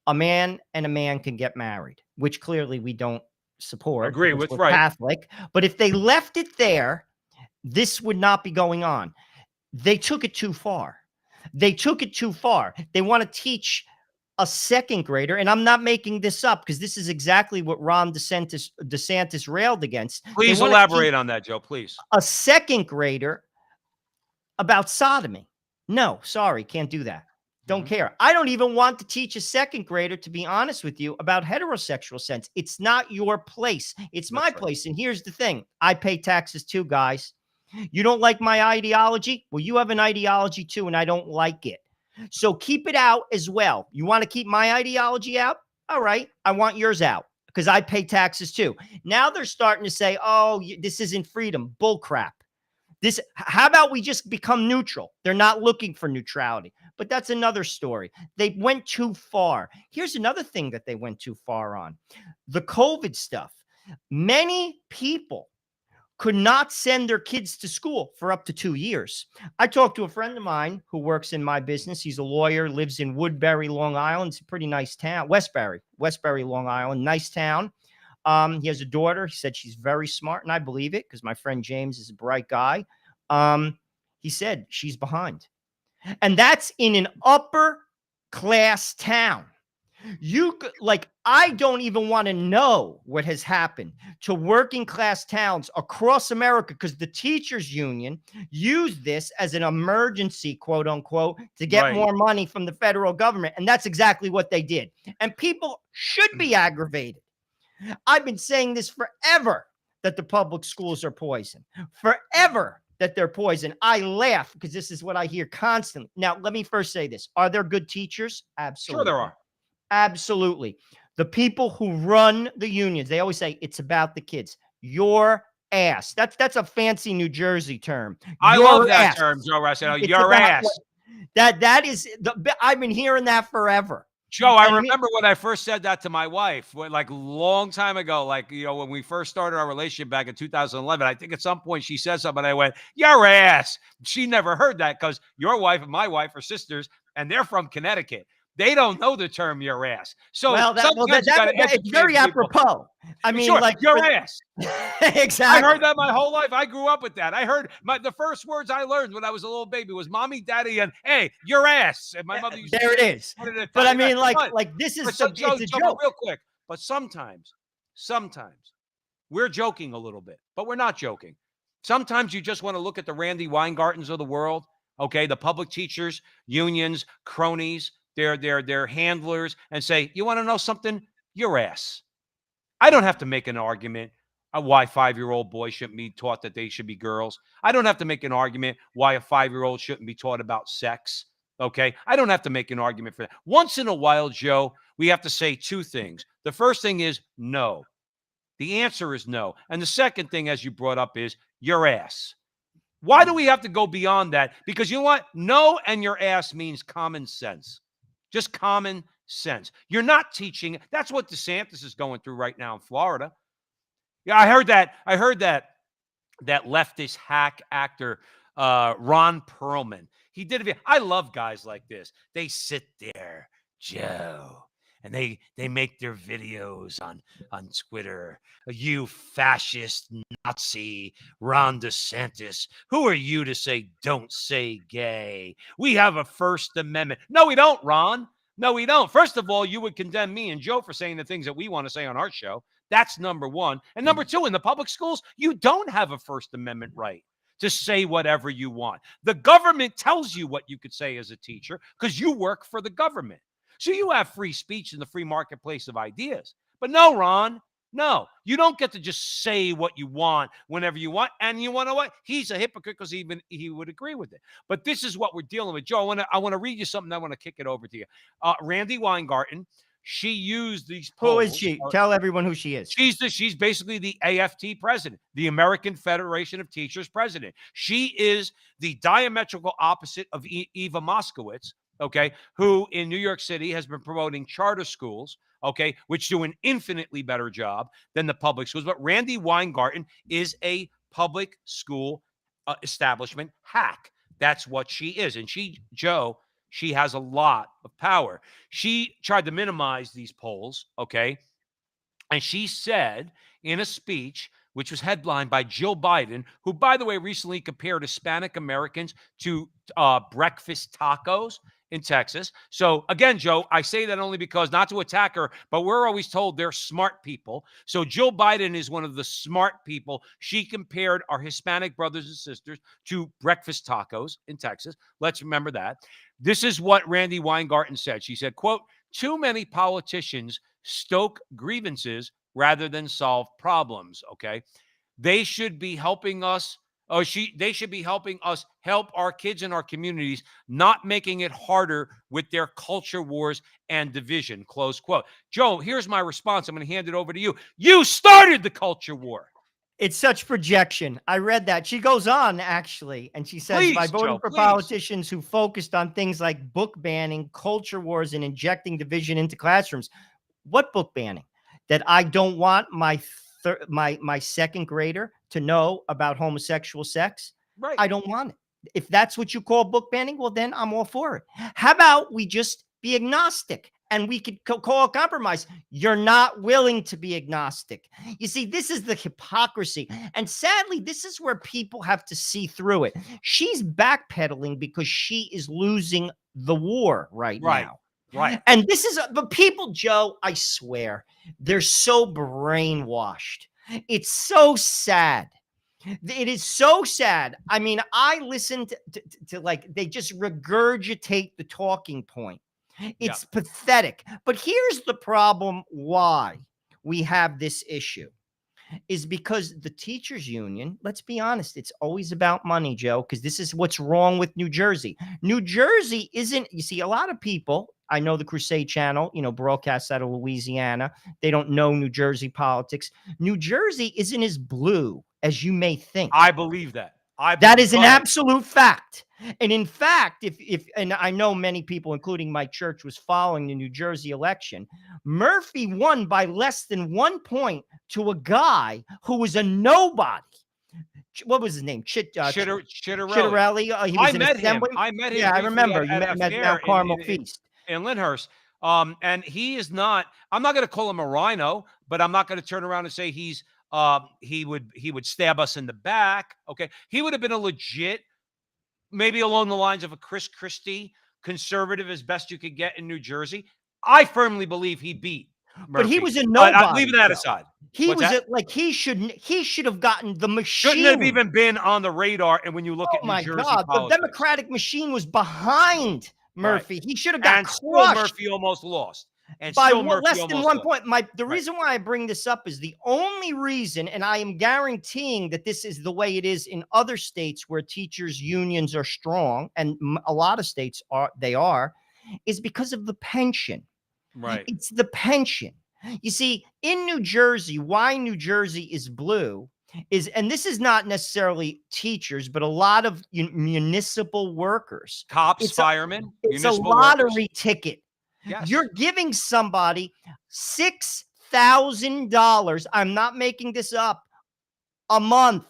a man and a man can get married, which clearly we don't support. Agree with, we're right. Catholic. But if they left it there, this would not be going on. They took it too far. They took it too far. They want to teach a second grader, and I'm not making this up because this is exactly what Ron DeSantis railed against. Please elaborate on that, Joe, please. A second grader about sodomy. No, sorry, can't do that. Don't care. I don't even want to teach a second grader, to be honest with you, about heterosexual sense. It's not your place. It's my place. And here's the thing. I pay taxes too, guys. You don't like my ideology? Well, you have an ideology too, and I don't like it. So keep it out as well. You want to keep my ideology out? All right. I want yours out because I pay taxes too. Now they're starting to say, oh, this isn't freedom. Bull crap. How about we just become neutral? They're not looking for neutrality, but that's another story. They went too far. Here's another thing that they went too far on. The COVID stuff. Many people could not send their kids to school for up to 2 years. I talked to a friend of mine who works in my business. He's a lawyer, lives in Woodbury, Long Island. It's a pretty nice town. Westbury, Long Island. Nice town. He has a daughter. He said she's very smart, and I believe it because my friend James is a bright guy. He said she's behind. And that's in an upper class town. I don't even want to know what has happened to working class towns across America because the teachers union used this as an emergency, quote unquote, to get more money from the federal government. And that's exactly what they did. And people should be aggravated. I've been saying this forever, that the public schools are poison. Forever that they're poison. I laugh because this is what I hear constantly. Now, let me first say this. Are there good teachers? Absolutely. Sure there are. Absolutely. The people who run the unions, they always say it's about the kids. Your ass. That's a fancy New Jersey term. I love that term, Joe Rossinello. Your ass. That is I've been hearing that forever. Joe, I remember when I first said that to my wife, like long time ago, when we first started our relationship back in 2011, I think at some point she said something, and I went, your ass. She never heard that because your wife and my wife are sisters, and they're from Connecticut. They don't know the term "your ass." So Well, sometimes you got to educate it's very people. apropos. I mean, Sure, like your ass. exactly. I heard that my whole life. I grew up with that. I heard the first words I learned when I was a little baby was "mommy, daddy," and "hey, your ass." And my mother used to There it say, is. "What did it But tell I you that?" mean, like this is So, it's a but joke. real quick. But sometimes we're joking a little bit, but we're not joking. Sometimes you just want to look at the Randy Weingartens of the world, okay, the public teachers, unions, cronies, their handlers, and say, "You want to know something? Your ass." I don't have to make an argument why 5-year-old boys shouldn't be taught that they should be girls. I don't have to make an argument why a 5-year-old shouldn't be taught about sex. Okay. I don't have to make an argument for that. Once in a while, Joe, we have to say two things. The first thing is no. The answer is no. And the second thing, as you brought up, is your ass. Why do we have to go beyond that? Because you know what? No and your ass means common sense. Just common sense. You're not teaching. That's what DeSantis is going through right now in Florida. Yeah, I heard that leftist hack actor, Ron Perlman. He did it. I love guys like this. They sit there, Joe, and they make their videos on Twitter. You fascist Nazi Ron DeSantis. Who are you to say don't say gay? We have a First Amendment. No, we don't, Ron. No, we don't. First of all, you would condemn me and Joe for saying the things that we want to say on our show. That's number one. And number two, in the public schools, you don't have a First Amendment right to say whatever you want. The government tells you what you could say as a teacher because you work for the government. So you have free speech in the free marketplace of ideas. But no, Ron, no, you don't get to just say what you want whenever you want. And you want to know what? He's a hypocrite because he would agree with it. But this is what we're dealing with. Joe, I want to read you something. I want to kick it over to you. Randy Weingarten, she used these polls. Who is she? Tell everyone who she is. She's basically the AFT president, the American Federation of Teachers president. She is the diametrical opposite of Eva Moskowitz, okay, who in New York City has been promoting charter schools, okay, which do an infinitely better job than the public schools. But Randy Weingarten is a public school establishment hack. That's what she is. And Joe, she has a lot of power. She tried to minimize these polls, okay? And she said in a speech, which was headlined by Jill Biden, who, by the way, recently compared Hispanic Americans to breakfast tacos in Texas. So again, Joe, I say that only because not to attack her, but we're always told they're smart people. So Jill Biden is one of the smart people. She compared our Hispanic brothers and sisters to breakfast tacos in Texas. Let's remember that. This is what Randy Weingarten said. She said, quote, "Too many politicians stoke grievances rather than solve problems." Okay. They should be helping us. They should be helping us help our kids in our communities, not making it harder with their culture wars and division. Close quote. Joe, here's my response. I'm going to hand it over to you. You started the culture war. It's such projection. I read that. She goes on, actually, and she says, by voting for politicians who focused on things like book banning, culture wars, and injecting division into classrooms. What book banning? That I don't want my second grader to know about homosexual sex? Right. I don't want it. If that's what you call book banning, well, then I'm all for it. How about we just be agnostic? And we could call a compromise. You're not willing to be agnostic. You see, this is the hypocrisy. And sadly, this is where people have to see through it. She's backpedaling because she is losing the war right now. Right. And this is, but people, Joe, I swear, they're so brainwashed. It's so sad. It is so sad. I mean, I listened to like, they just regurgitate the talking point. It's pathetic. But here's the problem why we have this issue is because the teachers union, let's be honest, it's always about money, Joe, because this is what's wrong with New Jersey. New Jersey isn't, you see, a lot of people, I know the Crusade Channel, broadcasts out of Louisiana. They don't know New Jersey politics. New Jersey isn't as blue as you may think. I believe that. That is an absolute fact. And in fact, and I know many people, including my church, was following the New Jersey election. Murphy won by less than 1 point to a guy who was a nobody. What was his name? Chittarelli. He was I met him. I met him. Yeah, I remember. You met him at Mount Carmel Feast. in Lyndhurst. And he is not. I'm not going to call him a rhino, but I'm not going to turn around and say he's. He would stab us in the back. Okay, he would have been a legit, maybe along the lines of a Chris Christie, conservative as best you could get in New Jersey. I firmly believe he beat Murphy. But he was a But nobody. leaving that Joe. aside. He What's was that? like he should have gotten the machine. Shouldn't have even been on the radar. And when you look Oh at New my Jersey God, politics, the Democratic machine was behind Murphy. He should have got and still crushed. Murphy almost lost. And By still Murphy less than almost 1 lost. point. The reason why I bring this up is the only reason, and I am guaranteeing that this is the way it is in other states where teachers' unions are strong, and a lot of states are, is because of the pension. Right. It's the pension. You see, in New Jersey, why New Jersey is blue is, and this is not necessarily teachers, but a lot of municipal workers. Cops, firemen, it's a municipal lottery workers. ticket. Yes. You're giving somebody $6,000. I'm not making this up. A month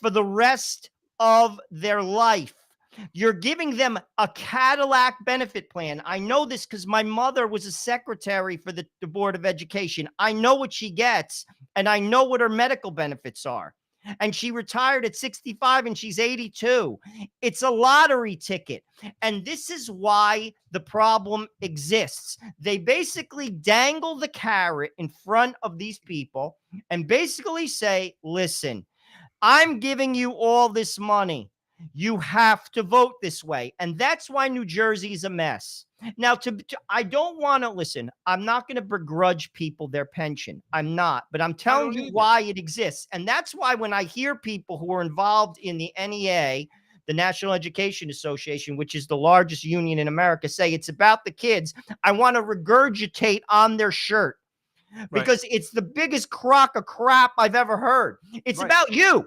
for the rest of their life. You're giving them a Cadillac benefit plan. I know this because my mother was a secretary for the Board of Education. I know what she gets, and I know what her medical benefits are. And she retired at 65 and she's 82. It's a lottery ticket. And this is why the problem exists. They basically dangle the carrot in front of these people and basically say, listen, I'm giving you all this money. You have to vote this way. And that's why New Jersey is a mess. Now, I don't want to listen. I'm not going to begrudge people their pension. I'm not. But I'm telling you why it exists. And that's why when I hear people who are involved in the NEA, the National Education Association, which is the largest union in America, say it's about the kids, I want to regurgitate on their shirt because it's the biggest crock of crap I've ever heard. It's about you.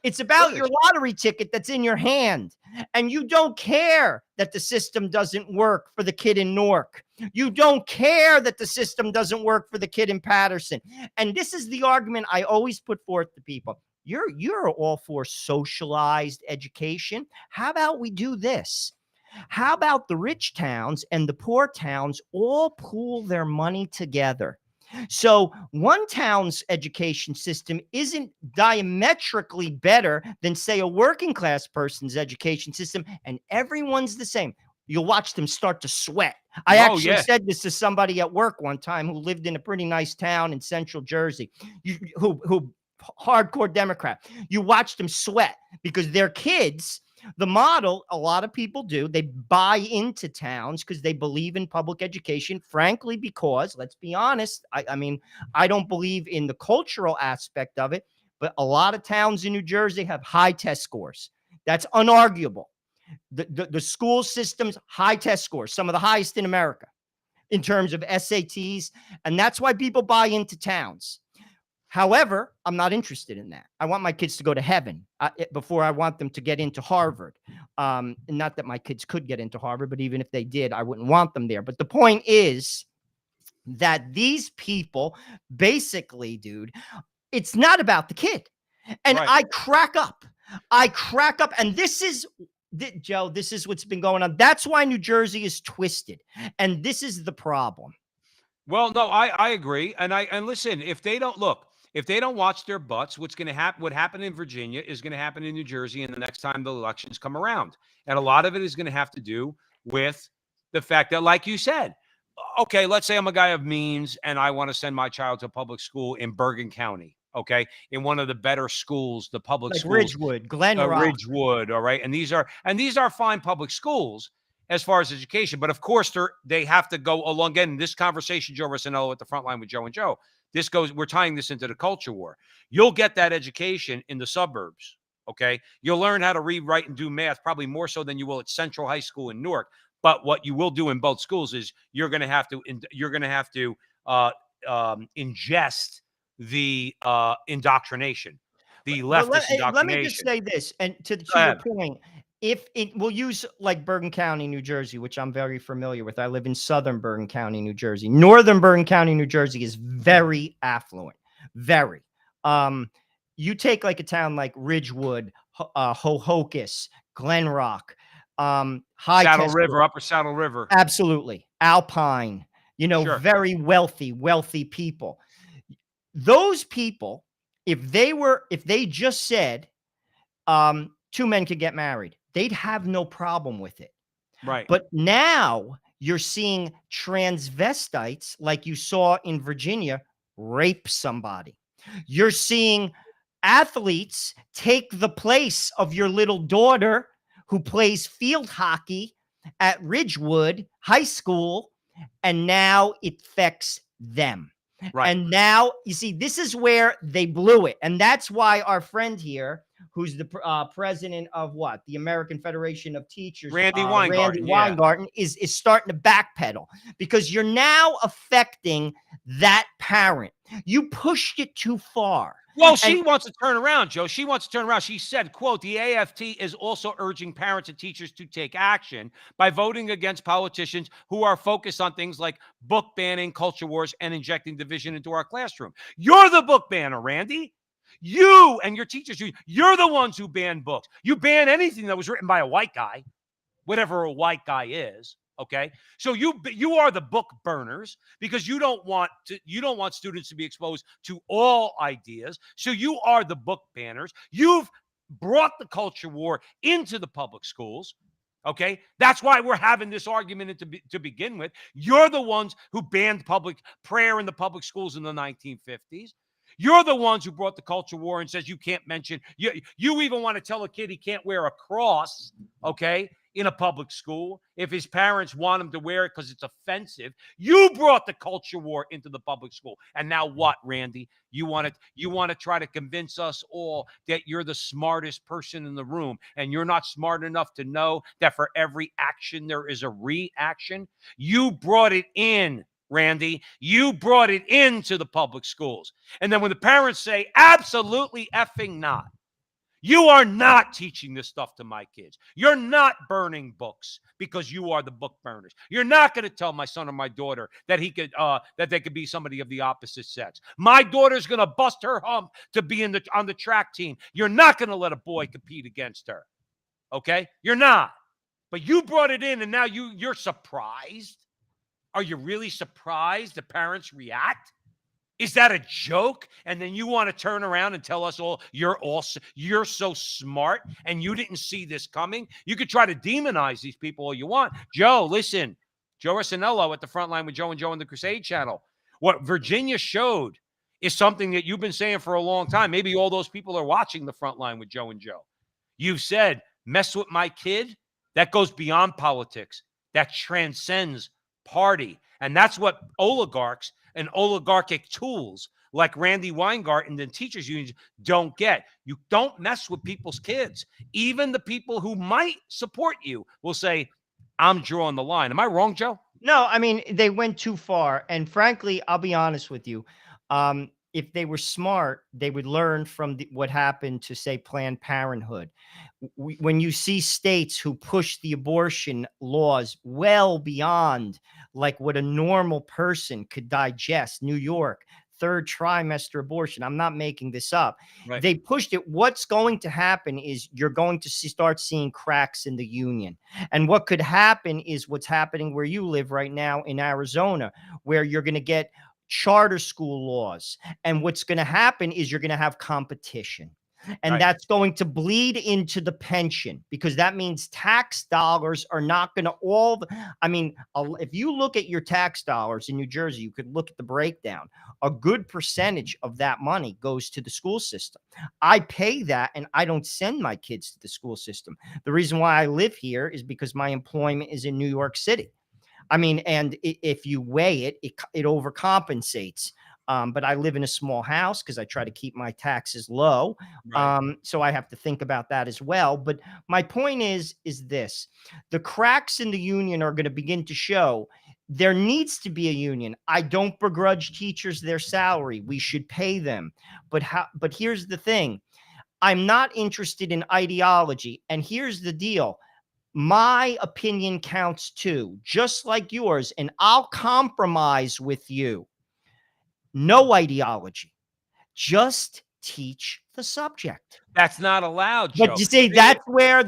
It's about your lottery ticket that's in your hand. And you don't care that the system doesn't work for the kid in Newark. You don't care that the system doesn't work for the kid in Patterson. And this is the argument I always put forth to people. You're all for socialized education. How about we do this? How about the rich towns and the poor towns all pool their money together? So one town's education system isn't diametrically better than, say, a working class person's education system, and everyone's the same. You'll watch them start to sweat. I actually said this to somebody at work one time who lived in a pretty nice town in Central Jersey, who hardcore Democrat. You watch them sweat because their kids. The model, a lot of people do, they buy into towns because they believe in public education, frankly, because, let's be honest, I mean, I don't believe in the cultural aspect of it, but a lot of towns in New Jersey have high test scores. That's unarguable. The school system's high test scores, some of the highest in America in terms of SATs, and that's why people buy into towns. However, I'm not interested in that. I want my kids to go to heaven before I want them to get into Harvard. Not that my kids could get into Harvard, but even if they did, I wouldn't want them there. But the point is that these people basically, dude, it's not about the kid. And I crack up. And this is, Joe, this is what's been going on. That's why New Jersey is twisted. And this is the problem. Well, no, I agree. And listen, if they don't watch their butts, what's going to happen? What happened in Virginia is going to happen in New Jersey, and the next time the elections come around. And a lot of it is going to have to do with the fact that, like you said, okay, let's say I'm a guy of means and I want to send my child to public school in Bergen County. Okay, in one of the better schools, the public schools, Ridgewood, Glen Rock, Ridgewood. All right, and these are fine public schools as far as education, but of course they have to go along. Again, this conversation, Joe Rossinello at the Frontline with Joe and Joe. We're tying this into the culture war. You'll get that education in the suburbs. Okay. You'll learn how to read, write, and do math, probably more so than you will at Central High School in Newark. But what you will do in both schools is you're going to have to ingest the indoctrination, the leftist indoctrination. Let me just say this, and to your point, if we'll use like Bergen County, New Jersey, which I'm very familiar with. I live in southern Bergen County, New Jersey. Northern Bergen County, New Jersey is very affluent. Very. You take like a town like Ridgewood, Hohokus, Glen Rock, Saddle River, Upper Saddle River. Absolutely. Alpine, Sure. very wealthy people. Those people, if they just said, two men could get married, they'd have no problem with it. Right. But now you're seeing transvestites, like you saw in Virginia, rape somebody. You're seeing athletes take the place of your little daughter who plays field hockey at Ridgewood High School, and now it affects them. Right. And now, you see, this is where they blew it. And that's why our friend here, who's the president of the American Federation of Teachers, Randy Randy Weingarten. Yeah. Weingarten, is starting to backpedal, because you're now affecting that parent. You pushed it too far. Well, she wants to turn around, Joe. She wants to turn around. She said, quote, the AFT is also urging parents and teachers to take action by voting against politicians who are focused on things like book banning, culture wars, and injecting division into our classroom. You're the book banner, Randy. You and your teachers, you're the ones who ban books. You ban anything that was written by a white guy, whatever a white guy is. Okay, so you are the book burners, because you don't want students to be exposed to all ideas. So you are the book banners. You've brought the culture war into the public schools. Okay, that's why we're having this argument to begin with. You're the ones who banned public prayer in the public schools in the 1950s. You're the ones who brought the culture war and says you can't mention. You even want to tell a kid he can't wear a cross, okay, in a public school if his parents want him to wear it because it's offensive. You brought the culture war into the public school. And now what, Randy? You want to try to convince us all that you're the smartest person in the room, and you're not smart enough to know that for every action there is a reaction. You brought it in, Randy. You brought it into the public schools. And then when the parents say, absolutely effing not, you are not teaching this stuff to my kids. You're not burning books because you are the book burners. You're not going to tell my son or my daughter that that they could be somebody of the opposite sex. My daughter's going to bust her hump to be on the track team. You're not going to let a boy compete against her. Okay? You're not. But you brought it in, and now you're surprised. Are you really surprised the parents react? Is that a joke? And then you want to turn around and tell us all you're so smart and you didn't see this coming? You could try to demonize these people all you want. Joe, listen. Joe Rossinello at the Frontline with Joe and Joe on the Crusade channel. What Virginia showed is something that you've been saying for a long time. Maybe all those people are watching the Frontline with Joe and Joe. You've said, mess with my kid. That goes beyond politics. That transcends party. And that's what oligarchs and oligarchic tools like Randy Weingarten and teachers unions don't get. You don't mess with people's kids. Even the people who might support you will say, I'm drawing the line. Am I wrong, Joe? No, I mean, they went too far. And frankly, I'll be honest with you. If they were smart, they would learn from what happened to, say, Planned Parenthood. When you see states who push the abortion laws well beyond like what a normal person could digest, New York, third trimester abortion. I'm not making this up. Right. They pushed it. What's going to happen is you're going to start seeing cracks in the union. And what could happen is what's happening where you live right now in Arizona, where you're going to get charter school laws. And what's going to happen is you're going to have competition. And Right. that's going to bleed into the pension, because that means tax dollars are not going to if you look at your tax dollars in New Jersey, you could look at the breakdown. A good percentage of that money goes to the school system. I pay that, and I don't send my kids to the school system. The reason why I live here is because my employment is in New York City. I mean, and if you weigh it, it overcompensates. But I live in a small house because I try to keep my taxes low. Right. So I have to think about that as well. But my point is this: the cracks in the union are going to begin to show. There needs to be a union. I don't begrudge teachers their salary. We should pay them. But here's the thing: I'm not interested in ideology. And here's the deal: my opinion counts too, just like yours. And I'll compromise with you. No ideology. Just teach the subject. That's not allowed, But Joe. you see, that's where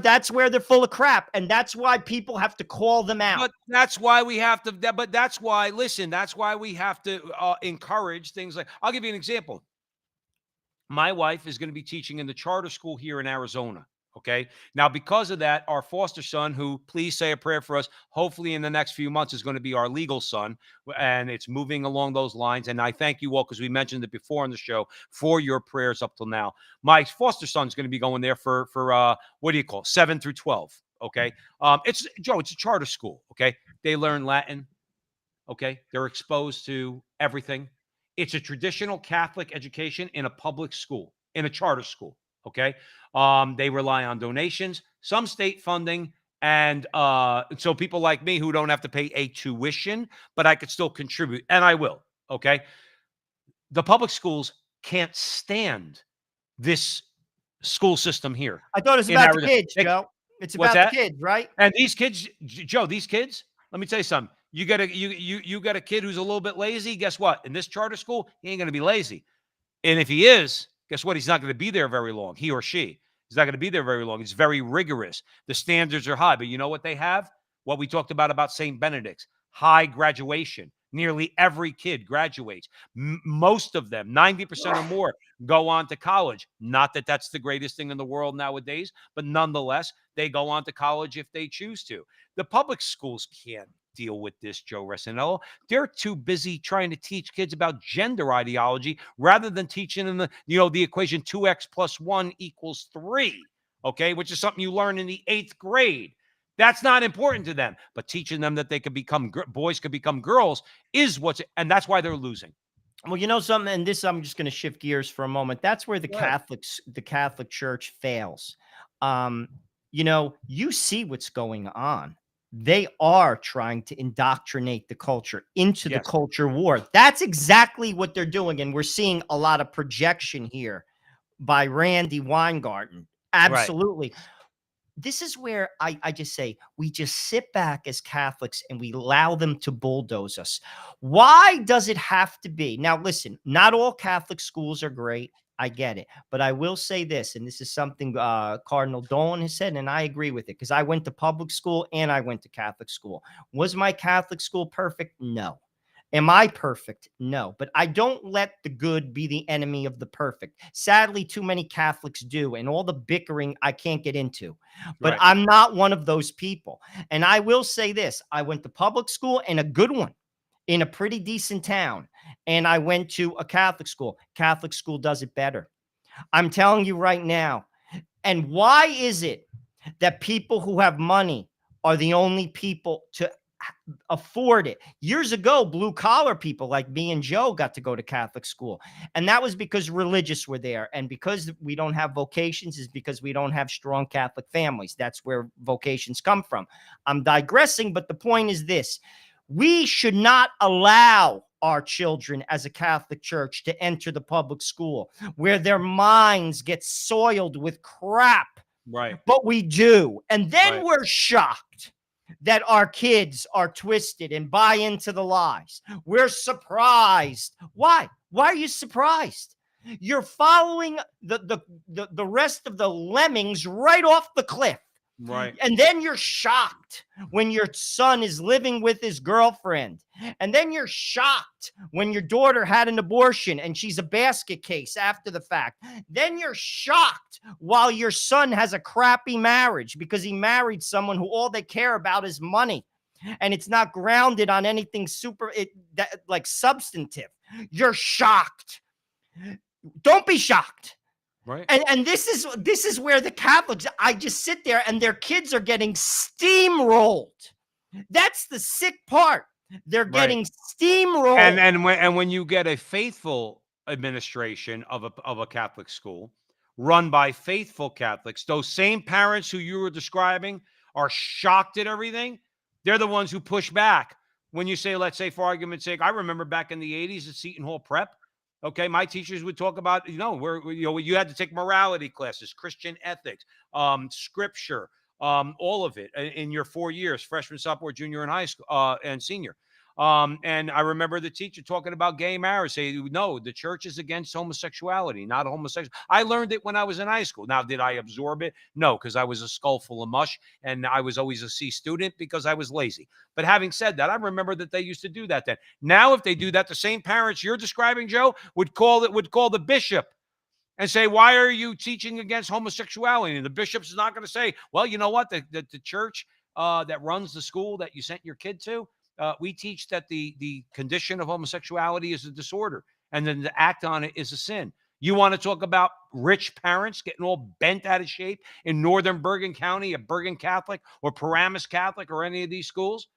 they're full of crap, and that's why people have to call them out. But that's why we have to. But that's why. Listen, that's why we have to encourage things like. I'll give you an example. My wife is going to be teaching in the charter school here in Arizona. Okay. Now, because of that, our foster son, who please say a prayer for us, hopefully in the next few months is going to be our legal son. And it's moving along those lines. And I thank you all, because we mentioned it before on the show, for your prayers up till now. My foster son's going to be going there for what do you call it? 7 through 12. Okay. It's Joe, it's a charter school. Okay. They learn Latin. Okay. They're exposed to everything. It's a traditional Catholic education in a public school, in a charter school. Okay. They rely on donations, some state funding. And so people like me who don't have to pay a tuition, but I could still contribute, and I will. Okay. The public schools can't stand this school system here. I thought it was in about the Arizona. kids, Joe. It's What's about the that? kids, right? And these kids, Joe, these kids, let me tell you something. You got a kid who's a little bit lazy. Guess what? In this charter school, he ain't going to be lazy. And if he is, guess what? He's not going to be there very long. He or she. He's not going to be there very long. It's very rigorous. The standards are high. But you know what they have? What we talked about St. Benedict's. High graduation. Nearly every kid graduates. Most of them, 90% or more, go on to college. Not that that's the greatest thing in the world nowadays, but nonetheless, they go on to college if they choose to. The public schools can't deal with this, Joe Resinello. They're too busy trying to teach kids about gender ideology rather than teaching them the equation 2x plus 1 equals 3, okay, which is something you learn in the 8th grade. That's not important to them, but teaching them that they could become boys could become girls is and that's why they're losing. Well, you know something, and this I'm just going to shift gears for a moment. That's where the Catholic Church fails. You see what's going on. They are trying to indoctrinate the culture into the culture war. That's exactly what they're doing, and we're seeing a lot of projection here by Randy Weingarten. Absolutely. Right. This is where I just say we just sit back as Catholics and we allow them to bulldoze us. Why does it have to be? Now, listen, not all Catholic schools are great. I get it. But I will say this, and this is something Cardinal Dolan has said, and I agree with it because I went to public school and I went to Catholic school. Was my Catholic school perfect? No. Am I perfect? No, but I don't let the good be the enemy of the perfect. Sadly, too many Catholics do, and all the bickering I can't get into. But right. I'm not one of those people. And I will say this. I went to public school, and a good one, in a pretty decent town. And I went to a Catholic school. Catholic school does it better. I'm telling you right now. And why is it that people who have money are the only people to afford it? Years ago, blue collar people like me and Joe got to go to Catholic school. And that was because religious were there. And because we don't have vocations is because we don't have strong Catholic families. That's where vocations come from. I'm digressing, but the point is this. We should not allow our children as a Catholic church to enter the public school where their minds get soiled with crap. Right. But we do. And then we're shocked that our kids are twisted and buy into the lies. We're surprised. Why? Why are you surprised? You're following the rest of the lemmings right off the cliff. Right. And then you're shocked when your son is living with his girlfriend. And then you're shocked when your daughter had an abortion and she's a basket case after the fact. Then you're shocked while your son has a crappy marriage because he married someone who all they care about is money. And it's not grounded on anything like substantive. You're shocked. Don't be shocked. Right. And this is where the Catholics, I just sit there and their kids are getting steamrolled. That's the sick part. They're getting steamrolled. And when you get a faithful administration of a Catholic school run by faithful Catholics, those same parents who you were describing are shocked at everything. They're the ones who push back. When you say, let's say for argument's sake, I remember back in the 80s at Seton Hall Prep. Okay, my teachers would talk about, you had to take morality classes, Christian ethics, scripture, all of it in your 4 years, freshman, sophomore, junior, and high school, and senior. And I remember the teacher talking about gay marriage, saying, no, the church is against homosexuality, not homosexual. I learned it when I was in high school. Now, did I absorb it? No, because I was a skull full of mush, and I was always a C student because I was lazy. But having said that, I remember that they used to do that then. Now, if they do that, the same parents you're describing, Joe, would call the bishop and say, why are you teaching against homosexuality? And the bishop's not going to say, well, you know what? The church that runs the school that you sent your kid to, we teach that the condition of homosexuality is a disorder, and then to act on it is a sin. You want to talk about rich parents getting all bent out of shape in northern Bergen County at Bergen Catholic or Paramus Catholic or any of these schools?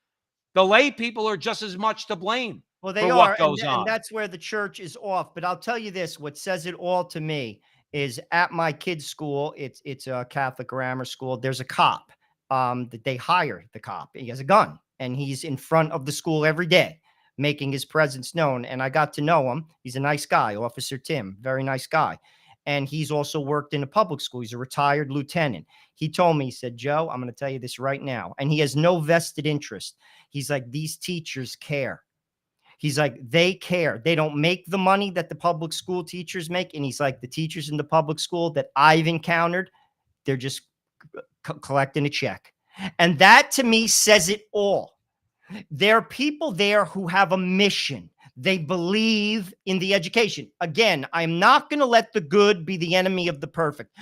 The lay people are just as much to blame. Well, they for are, what goes and on. that's where the church is off. But I'll tell you this: what says it all to me is at my kid's school. It's a Catholic grammar school. There's a cop. That they hire the cop. He has a gun, and he's in front of the school every day, making his presence known. And I got to know him. He's a nice guy, Officer Tim, very nice guy. And he's also worked in a public school. He's a retired lieutenant. He told me, he said, Joe, I'm going to tell you this right now. And he has no vested interest. He's like, these teachers care. He's like, they care. They don't make the money that the public school teachers make. And he's like, the teachers in the public school that I've encountered, they're just collecting a check. And that to me says it all. There are people there who have a mission. They believe in the education. Again, I'm not going to let the good be the enemy of the perfect.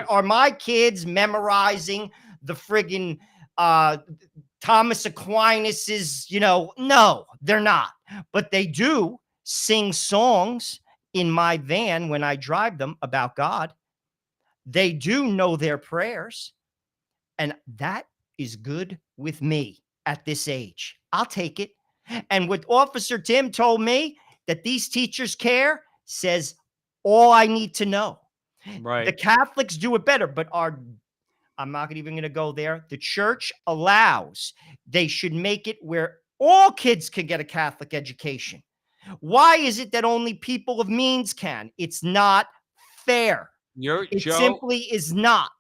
Are my kids memorizing the friggin' Thomas Aquinas's, no, they're not. But they do sing songs in my van when I drive them about God. They do know their prayers. And that is good with me at this age. I'll take it. And what Officer Tim told me, that these teachers care, says all I need to know. Right. The Catholics do it better, but I'm not even going to go there. The church allows. They should make it where all kids can get a Catholic education. Why is it that only people of means can? It's not fair. It simply is not.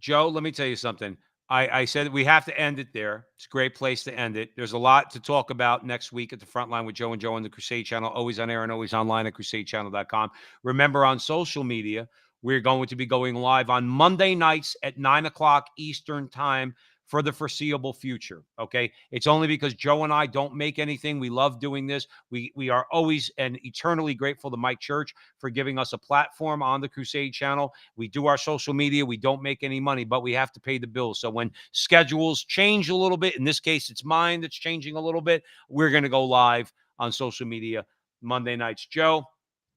Joe, let me tell you something. I said we have to end it there. It's a great place to end it. There's a lot to talk about next week at the Frontline with Joe and Joe on the Crusade Channel, always on air and always online at crusadechannel.com. Remember, on social media, we're going to be going live on Monday nights at 9 o'clock Eastern time for the foreseeable future. Okay. It's only because Joe and I don't make anything. We love doing this. We are always and eternally grateful to Mike Church for giving us a platform on the Crusade Channel. We do our social media. We don't make any money, but we have to pay the bills. So when schedules change a little bit, in this case, it's mine that's changing a little bit, we're going to go live on social media Monday nights. Joe,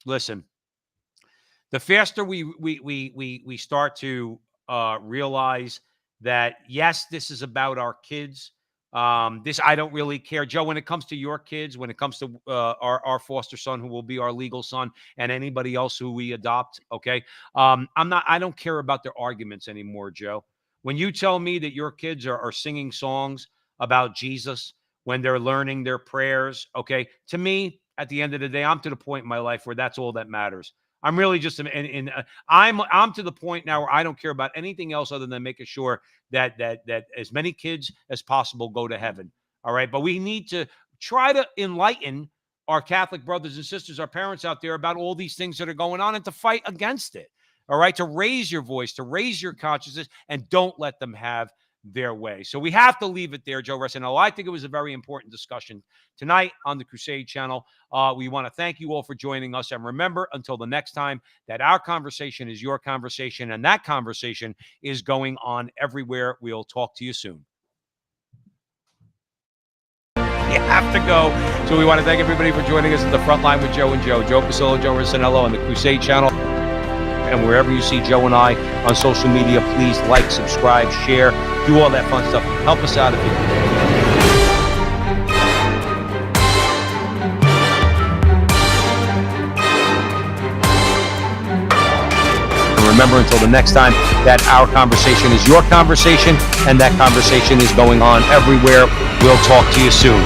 listen, the faster we start to realize that, yes, this is about our kids. I don't really care, Joe, when it comes to your kids, when it comes to our foster son, who will be our legal son, and anybody else who we adopt. Okay. I don't care about their arguments anymore, Joe. When you tell me that your kids are singing songs about Jesus, when they're learning their prayers, okay, to me, at the end of the day, I'm to the point in my life where that's all that matters. I'm really just I'm to the point now where I don't care about anything else other than making sure that as many kids as possible go to heaven. All right. But we need to try to enlighten our Catholic brothers and sisters, our parents out there, about all these things that are going on and to fight against it. All right. To raise your voice, to raise your consciousness, and don't let them have their way. So we have to leave it there, Joe Ressinello. I think it was a very important discussion tonight on the Crusade Channel. We want to thank you all for joining us. And remember, until the next time, that our conversation is your conversation, and that conversation is going on everywhere. We'll talk to you soon. You have to go. So we want to thank everybody for joining us at the Frontline with Joe and Joe. Joe Pasillo, Joe Ressinello on the Crusade Channel. And wherever you see Joe and I on social media, please like, subscribe, share, do all that fun stuff. Help us out if you can. Remember, until the next time, that our conversation is your conversation, and that conversation is going on everywhere. We'll talk to you soon.